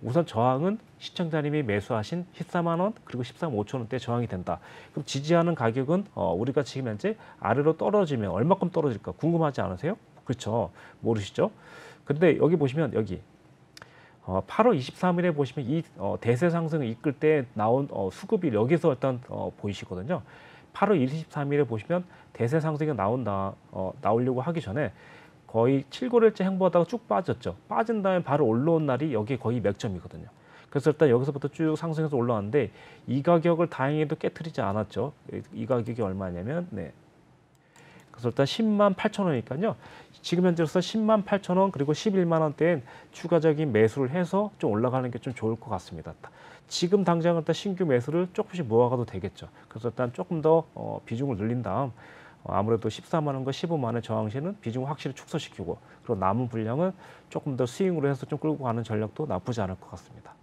우선 저항은 시청자님이 매수하신 14만 원 그리고 13만 5천 원대 저항이 된다. 그럼 지지하는 가격은 우리가 지금 현재 아래로 떨어지면 얼마큼 떨어질까 궁금하지 않으세요? 그렇죠. 모르시죠? 근데 여기 보시면 여기 8월 23일에 보시면 이 대세 상승을 이끌 때 나온 수급이 여기서 일단 보이시거든요. 8월 23일에 보시면 대세 상승이 나오려고 하기 전에 거의 7거래일째 행보하다가 쭉 빠졌죠. 빠진 다음에 바로 올라온 날이 여기 거의 맥점이거든요. 그래서 일단 여기서부터 쭉 상승해서 올라왔는데 이 가격을 다행히도 깨트리지 않았죠. 이 가격이 얼마냐면 그래서 일단 10만 8천 원이니까요. 지금 현재로서 10만 8천 원 그리고 11만 원대엔 추가적인 매수를 해서 좀 올라가는 게 좀 좋을 것 같습니다. 지금 당장 일단 신규 매수를 조금씩 모아가도 되겠죠. 그래서 일단 조금 더 비중을 늘린 다음 아무래도 14만 원과 15만 원의 저항시는 비중을 확실히 축소시키고 그리고 남은 분량은 조금 더 스윙으로 해서 좀 끌고 가는 전략도 나쁘지 않을 것 같습니다.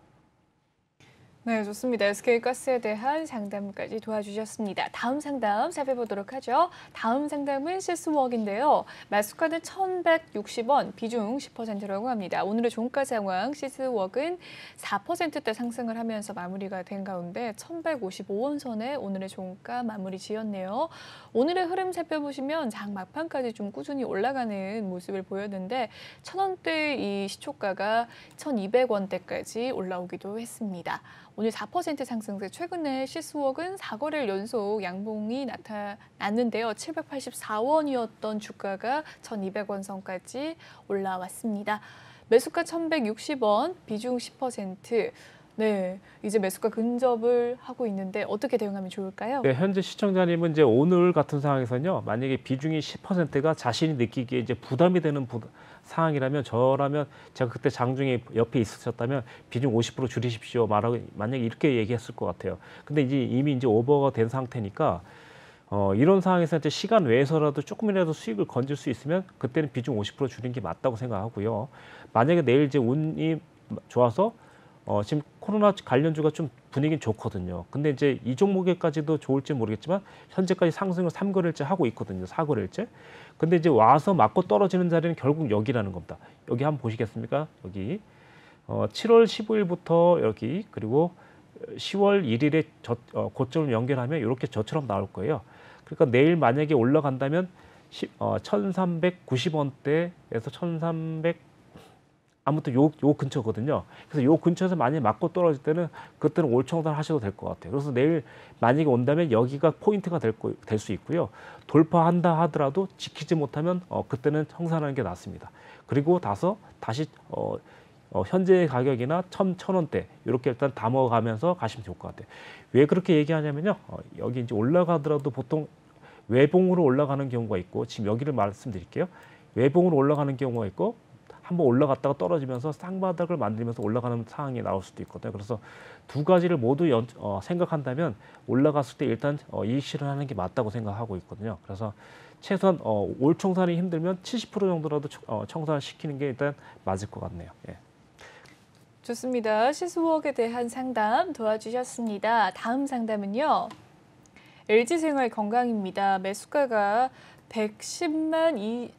네, 좋습니다. SK가스에 대한 상담까지 도와주셨습니다. 다음 상담 살펴보도록 하죠. 다음 상담은 시스웍인데요. 매수가는 1,160원, 비중 10%라고 합니다. 오늘의 종가 상황 시스웍은 4%대 상승을 하면서 마무리가 된 가운데 1,155원 선에 오늘의 종가 마무리 지었네요. 오늘의 흐름 살펴보시면 장 막판까지 좀 꾸준히 올라가는 모습을 보였는데 1,000원대 이 시초가가 1,200원대까지 올라오기도 했습니다. 오늘 4% 상승세, 최근에 시스웍은 4거래일 연속 양봉이 나타났는데요. 784원이었던 주가가 1,200원 선까지 올라왔습니다. 매수가 1,160원, 비중 10%. 네, 이제 매수가 근접을 하고 있는데 어떻게 대응하면 좋을까요? 네, 현재 시청자님은 이제 오늘 같은 상황에서는요, 만약에 비중이 10%가 자신이 느끼기에 이제 부담이 되는 상황이라면 저라면 제가 그때 장중에 옆에 있으셨다면 비중 50% 줄이십시오. 만약에 이렇게 얘기했을 것 같아요. 근데 이제 이미 이제 오버가 된 상태니까 이런 상황에서 이제 시간 외에서라도 조금이라도 수익을 건질 수 있으면 그때는 비중 50% 줄인 게 맞다고 생각하고요. 만약에 내일 이제 운이 좋아서 지금 코로나 관련주가 좀 분위기는 좋거든요. 근데 이제 이 종목에까지도 좋을지 모르겠지만 현재까지 상승을 3거래일째 하고 있거든요. 4거래일째. 근데 이제 와서 맞고 떨어지는 자리는 결국 여기라는 겁니다. 여기 한번 보시겠습니까? 여기 7월 15일부터 여기 그리고 10월 1일에 고점을 연결하면 이렇게 저처럼 나올 거예요. 그러니까 내일 만약에 올라간다면 1390원대에서 1300 아무튼 요 근처거든요. 그래서 요 근처에서 만약에 맞고 떨어질 때는 그때는 올청산 하셔도 될 것 같아요. 그래서 내일 만약에 온다면 여기가 포인트가 될 수 있고요. 돌파한다 하더라도 지키지 못하면 그때는 청산하는 게 낫습니다. 그리고 다시 현재 가격이나 1,000원대 이렇게 일단 담아가면서 가시면 좋을 것 같아요. 왜 그렇게 얘기하냐면요. 여기 이제 올라가더라도 보통 외봉으로 올라가는 경우가 있고 지금 여기를 말씀드릴게요. 외봉으로 올라가는 경우가 있고 한번 올라갔다가 떨어지면서 쌍바닥을 만들면서 올라가는 상황이 나올 수도 있거든요. 그래서 두 가지를 모두 생각한다면 올라갔을 때 일단 이익 실현하는 게 맞다고 생각하고 있거든요. 그래서 최소한 올 청산이 힘들면 70% 정도라도 청산을 시키는 게 일단 맞을 것 같네요. 예. 좋습니다. 시스웍에 대한 상담 도와주셨습니다. 다음 상담은요. LG생활건강입니다. 매수가가 112만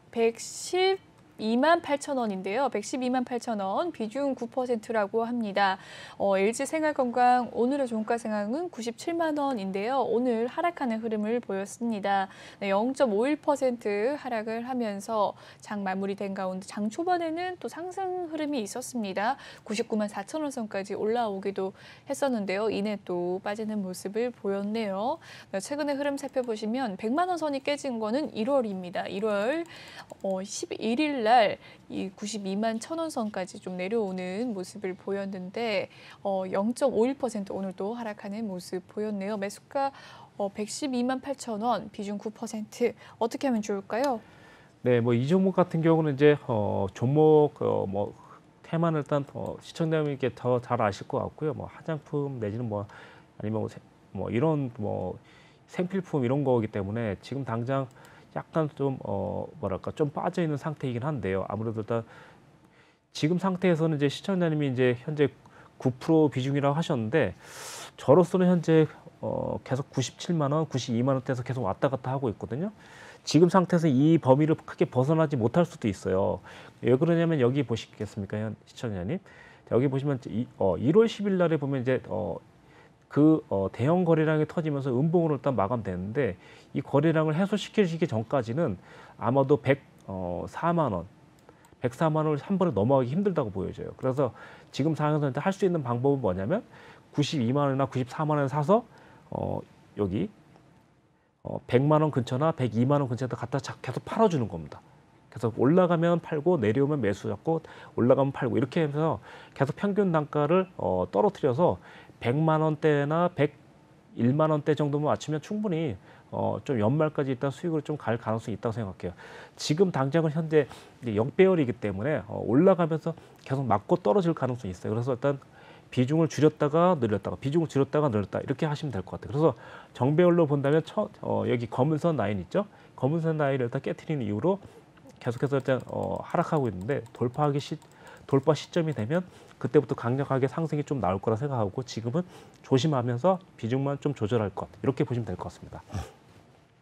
8천 원인데요. 112만 8천 원, 비중 9%라고 합니다. LG생활건강 오늘의 종가 상황은 97만 원인데요. 오늘 하락하는 흐름을 보였습니다. 네, 0.51% 하락을 하면서 장 마무리된 가운데 장 초반에는 또 상승 흐름이 있었습니다. 99만 4천 원 선까지 올라오기도 했었는데요. 이내 또 빠지는 모습을 보였네요. 네, 최근의 흐름 살펴보시면 100만 원 선이 깨진 거는 1월입니다. 1월 11일 날 이 92만 1,000원 선까지 좀 내려오는 모습을 보였는데 0.51% 오늘도 하락하는 모습 보였네요. 매수가 112만 8천 원, 비중 9%. 어떻게 하면 좋을까요? 네, 뭐 이 종목 같은 경우는 이제 종목 테마는 일단 시청자님께 더 잘 아실 것 같고요. 뭐 화장품 내지는 아니면 이런 생필품 이런 거기 때문에 지금 당장 약간 좀 좀 빠져 있는 상태이긴 한데요. 아무래도 일단 지금 상태에서는 이제 시청자님이 이제 현재 9% 비중이라고 하셨는데 저로서는 현재 계속 97만 원, 92만 원대에서 계속 왔다 갔다 하고 있거든요. 지금 상태에서 이 범위를 크게 벗어나지 못할 수도 있어요. 왜 그러냐면 여기 보시겠습니까, 시청자님? 여기 보시면 1월 10일 날에 보면 이제 대형 거래량이 터지면서 음봉으로 일단 마감되는데 이 거래량을 해소시키기 전까지는 아마도 104만 원, 104만 원을 한 번에 넘어가기 힘들다고 보여져요. 그래서 지금 상황에서 할 수 있는 방법은 뭐냐면 92만 원이나 94만 원에 사서 여기 100만 원 근처나 102만 원 근처에다 갖다 계속 팔아주는 겁니다. 그래서 올라가면 팔고 내려오면 매수 잡고 올라가면 팔고 이렇게 해서 계속 평균 단가를 떨어뜨려서 100만 원대나 101만 원대 정도만 맞추면 충분히 좀 연말까지 일단 수익으로 좀 갈 가능성이 있다고 생각해요. 지금 당장은 현재 역배열이기 때문에 올라가면서 계속 맞고 떨어질 가능성이 있어요. 그래서 일단 비중을 줄였다가 늘렸다가 비중을 줄였다가 늘렸다 이렇게 하시면 될 것 같아요. 그래서 정배열로 본다면 여기 검은선 라인 있죠? 검은선 라인을 일단 깨트리는 이후로 계속해서 일단 하락하고 있는데 돌파 시점이 되면 그때부터 강력하게 상승이 좀 나올 거라 생각하고 지금은 조심하면서 비중만 좀 조절할 것 이렇게 보시면 될 것 같습니다.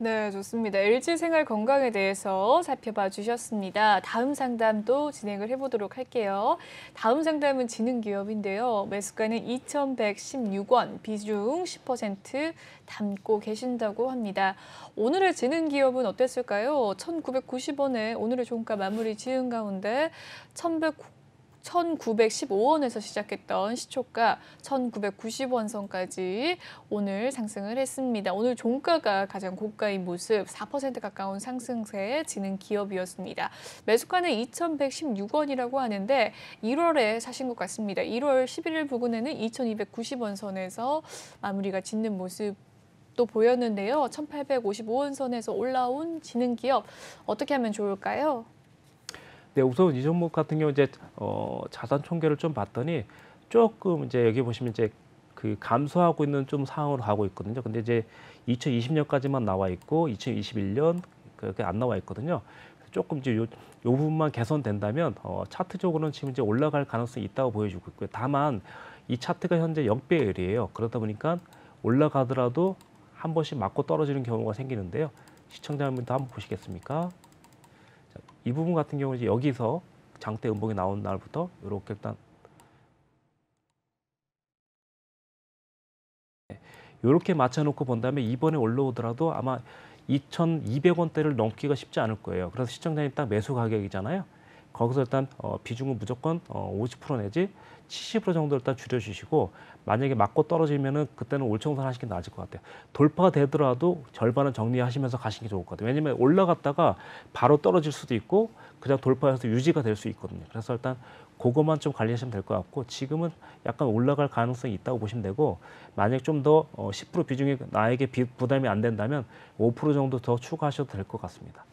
네, 좋습니다. LG생활건강에 대해서 살펴봐 주셨습니다. 다음 상담도 진행을 해보도록 할게요. 다음 상담은 지능기업인데요. 매수가는 2,116원, 비중 10% 담고 계신다고 합니다. 오늘의 지능기업은 어땠을까요? 1,990원에 오늘의 종가 마무리 지은 가운데 1,915원에서 시작했던 시초가 1,990원 선까지 오늘 상승을 했습니다. 오늘 종가가 가장 고가인 모습 4% 가까운 상승세에 지는 기업이었습니다. 매수가는 2,116원이라고 하는데 1월에 사신 것 같습니다. 1월 11일 부근에는 2,290원 선에서 마무리가 짓는 모습 또 보였는데요. 1,855원 선에서 올라온 지능 기업 어떻게 하면 좋을까요? 네, 우선 이 종목 같은 경우 이제 자산 총계를 좀 봤더니 조금 이제 여기 보시면 이제 그 감소하고 있는 좀 상황으로 가고 있거든요. 근데 이제 2020년까지만 나와 있고 2021년 그렇게 안 나와 있거든요. 조금 이제 요 부분만 개선된다면 차트적으로는 지금 이제 올라갈 가능성이 있다고 보여주고 있고요. 다만 이 차트가 현재 역배열이에요. 그러다 보니까 올라가더라도 한 번씩 맞고 떨어지는 경우가 생기는데요. 시청자분도 한번 보시겠습니까? 이 부분 같은 경우는 이제 여기서 장대 음봉이 나온 날부터 이렇게 일단 이렇게 맞춰놓고 본다면 이번에 올라오더라도 아마 2,200원대를 넘기가 쉽지 않을 거예요. 그래서 시청자님 딱 매수 가격이잖아요. 거기서 일단 비중은 무조건 50% 내지 70% 정도 일단 줄여주시고 만약에 맞고 떨어지면은 그때는 올청산 하시는 게 나을 것 같아요. 돌파가 되더라도 절반은 정리하시면서 가시는 게 좋을 것 같아요. 왜냐면 올라갔다가 바로 떨어질 수도 있고 그냥 돌파해서 유지가 될 수 있거든요. 그래서 일단 그것만 좀 관리하시면 될 것 같고 지금은 약간 올라갈 가능성이 있다고 보시면 되고 만약 좀 더 10% 비중이 나에게 부담이 안 된다면 5% 정도 더 추가하셔도 될 것 같습니다.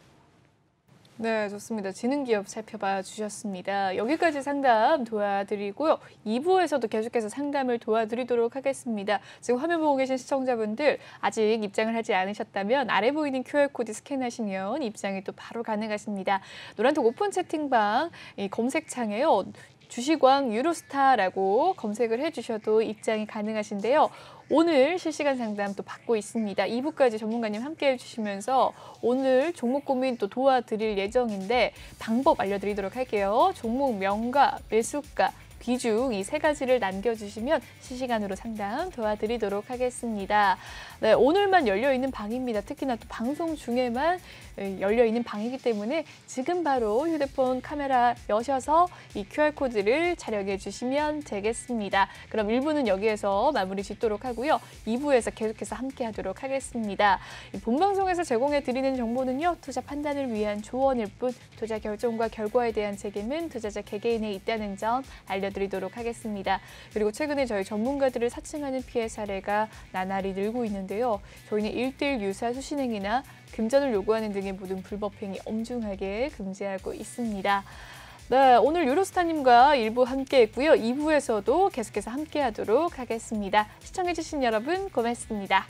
네, 좋습니다. 지능기업 살펴봐 주셨습니다. 여기까지 상담 도와드리고요. 2부에서도 계속해서 상담을 도와드리도록 하겠습니다. 지금 화면 보고 계신 시청자분들 아직 입장을 하지 않으셨다면 아래 보이는 QR코드 스캔하시면 입장이 또 바로 가능하십니다. 노란톡 오픈 채팅방 검색창에요. 주식왕 유로스타라고 검색을 해주셔도 입장이 가능하신데요. 오늘 실시간 상담 또 받고 있습니다. 2부까지 전문가님 함께 해주시면서 오늘 종목 고민 또 도와드릴 예정인데 방법 알려드리도록 할게요. 종목 명가, 매수가, 비중 이 세 가지를 남겨주시면 실시간으로 상담 도와드리도록 하겠습니다. 네, 오늘만 열려있는 방입니다. 특히나 또 방송 중에만 열려있는 방이기 때문에 지금 바로 휴대폰 카메라 여셔서 이 QR코드를 촬영해 주시면 되겠습니다. 그럼 1부는 여기에서 마무리 짓도록 하고요. 2부에서 계속해서 함께 하도록 하겠습니다. 본방송에서 제공해 드리는 정보는요. 투자 판단을 위한 조언일 뿐 투자 결정과 결과에 대한 책임은 투자자 개개인에 있다는 점 알려드리도록 하겠습니다. 그리고 최근에 저희 전문가들을 사칭하는 피해 사례가 나날이 늘고 있는데요. 저희는 1:1 유사 수신행위나 금전을 요구하는 등의 모든 불법행위 엄중하게 금지하고 있습니다. 네, 오늘 유로스타님과 1부 함께했고요. 2부에서도 계속해서 함께하도록 하겠습니다. 시청해주신 여러분 고맙습니다.